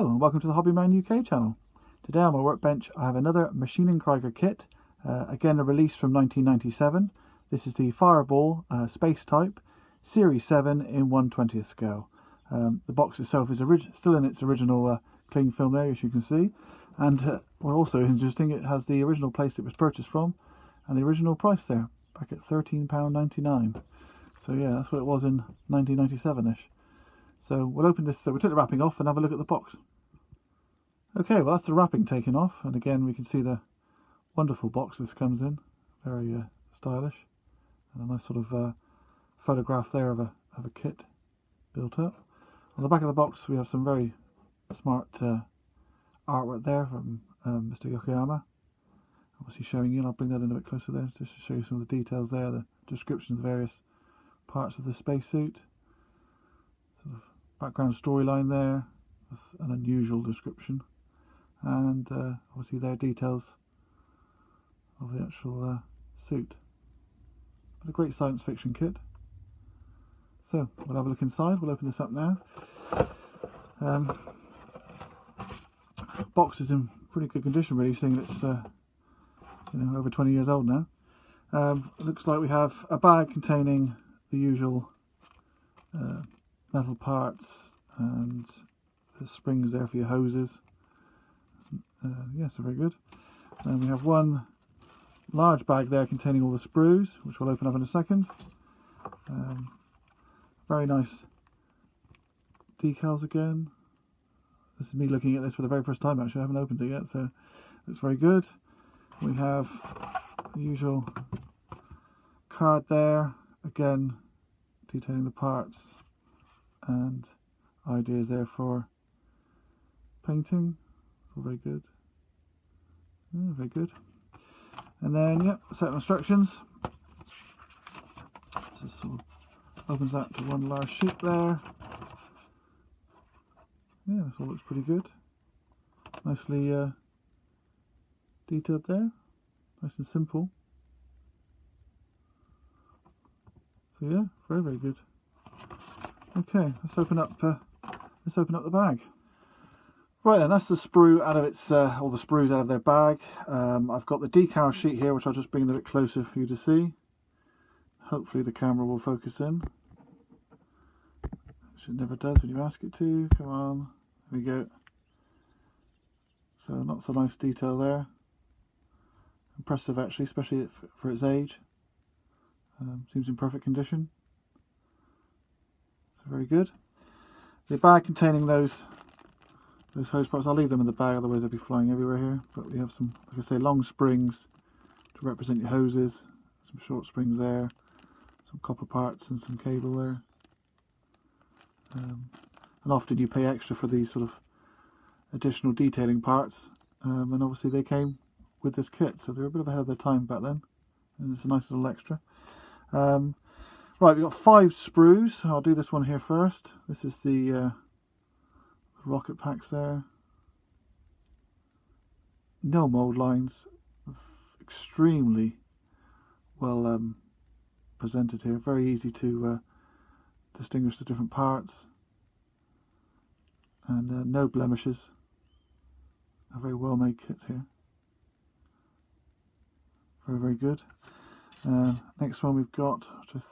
Hello and welcome to the Hobbyman UK channel. Today on my workbench I have another Maschinen Krieger kit, again a release from 1997. This is the Fireball Space Type Series 7 in 1/20th scale. The box itself is still in its original cling film there, as you can see, and also interesting, it has the original place it was purchased from and the original price there, back at £13.99. So yeah, that's what it was in 1997ish. So we'll open this, so we'll take the wrapping off and have a look at the box. Okay, well that's the wrapping taken off, and again we can see the wonderful box this comes in, very stylish, and a nice sort of photograph there of a kit built up. On the back of the box we have some very smart artwork there from Mr. Yokoyama, obviously showing you, and I'll bring that in a bit closer there just to show you some of the details there, the descriptions of various parts of the spacesuit. Sort of background storyline there with an unusual description, and obviously there are details of the actual suit. But a great science fiction kit. So we'll have a look inside. We'll open this up now. Box is in pretty good condition, really, seeing it's over 20 years old now. It looks like we have a bag containing the usual metal parts and the springs there for your hoses. So very good. And we have one large bag there containing all the sprues, which we'll open up in a second. Very nice decals again. This is me looking at this for the very first time, actually. I haven't opened it yet, so it's very good. We have the usual card there, again detailing the parts and ideas there for painting. It's all very good. Yeah, very good. And then, yeah, set of instructions. Just sort of opens that to one large sheet there. Yeah, this all looks pretty good. Nicely detailed there. Nice and simple. So yeah, very, very good. Okay, let's open up the bag. Right then, that's the sprue out of its all the sprues out of their bag. I've got the decal sheet here, which I'll just bring a bit closer for you to see. Hopefully the camera will focus in. Which it never does when you ask it to. Come on, there we go. So not so nice detail there. Impressive actually, especially for its age. Seems in perfect condition. So very good. The bag containing those hose parts, I'll leave them in the bag, otherwise they'll be flying everywhere here. But we have some, like I say, long springs to represent your hoses, some short springs there, some copper parts and some cable there. And often you pay extra for these sort of additional detailing parts, and obviously they came with this kit, so they're a bit ahead of their time back then, and it's a nice little extra. Right, we've got 5 sprues. I'll do this one here first. This is the rocket packs there. No mold lines, extremely well presented here, very easy to distinguish the different parts, and no blemishes. A very well made kit here. Very, very good. Next one we've got, which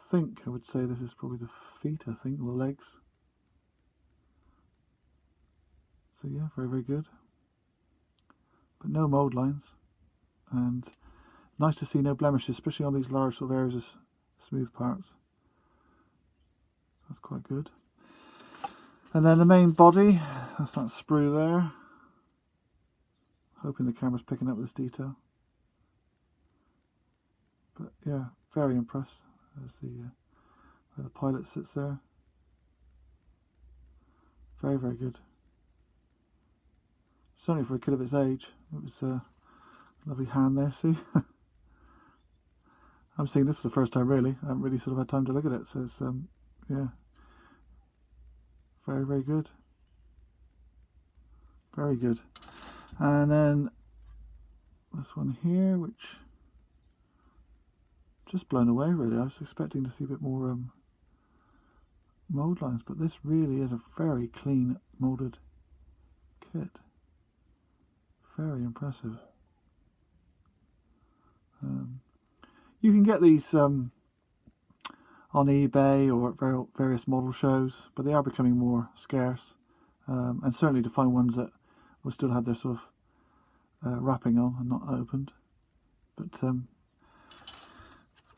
I would say this is probably the feet, or the legs. So yeah, very, very good. But no mould lines. And nice to see no blemishes, especially on these large sort of areas of smooth parts. That's quite good. And then the main body, that's that sprue there. Hoping the camera's picking up this detail. But yeah, very impressed. There's where the pilot sits there. Very, very good. Certainly for a kid of its age. It was a lovely hand there, see? I'm seeing this for the first time really. I haven't really sort of had time to look at it, so it's yeah. Very, very good. Very good. And then this one here, which just blown away really. I was expecting to see a bit more mould lines, but this really is a very clean moulded kit. Very impressive. You can get these on eBay or at various model shows, but they are becoming more scarce, and certainly to find ones that will still have their sort of wrapping on and not opened. But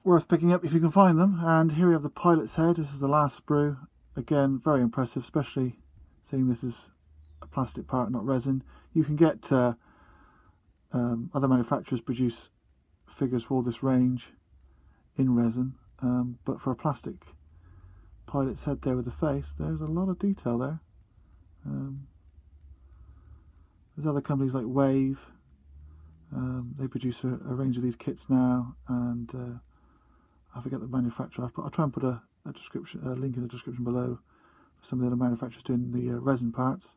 worth picking up if you can find them. And here we have the pilot's head. This is the last sprue. Again, very impressive, especially seeing this is a plastic part, not resin. You can get other manufacturers produce figures for this range in resin, but for a plastic pilot's head there with the face, there's a lot of detail there. There's other companies like Wave. They produce a range of these kits now, and I forget the manufacturer. I'll try and put a link in the description below for some of the other manufacturers doing the resin parts.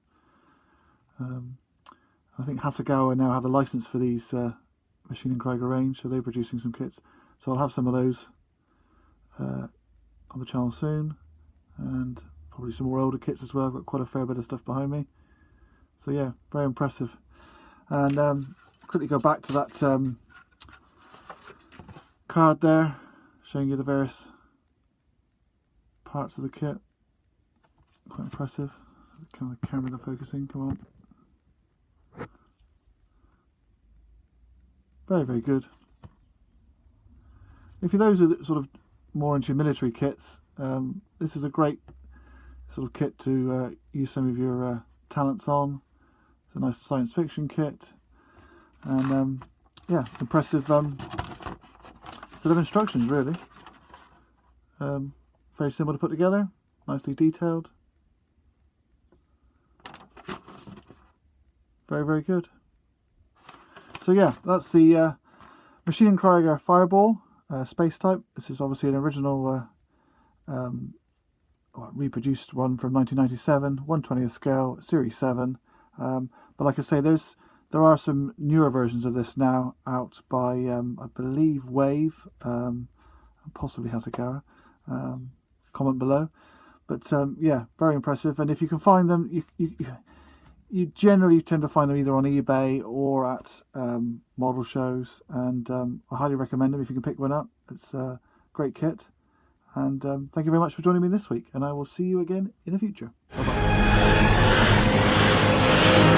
I think Hasegawa now have the license for these Maschinen Krieger range, so they're producing some kits. So I'll have some of those on the channel soon, and probably some more older kits as well. I've got quite a fair bit of stuff behind me. So yeah, very impressive. And quickly go back to that card there, showing you the various parts of the kit. Quite impressive. Kind of the camera not focusing, come on. Very, very good. If you're those who are sort of more into military kits, this is a great sort of kit to use some of your talents on. It's a nice science fiction kit, and yeah, impressive set of instructions really. Very simple to put together, nicely detailed. Very, very good. So yeah, that's the Maschinen Krieger Fireball space type. This is obviously an original reproduced one from 1997, 1/20th scale, Series 7. But like I say, there are some newer versions of this now out by I believe Wave, possibly Hasegawa. Comment below. But yeah, very impressive. And if you can find them, you generally tend to find them either on eBay or at model shows, and I highly recommend them if you can pick one up. It's a great kit, and thank you very much for joining me this week, and I will see you again in the future. Bye bye.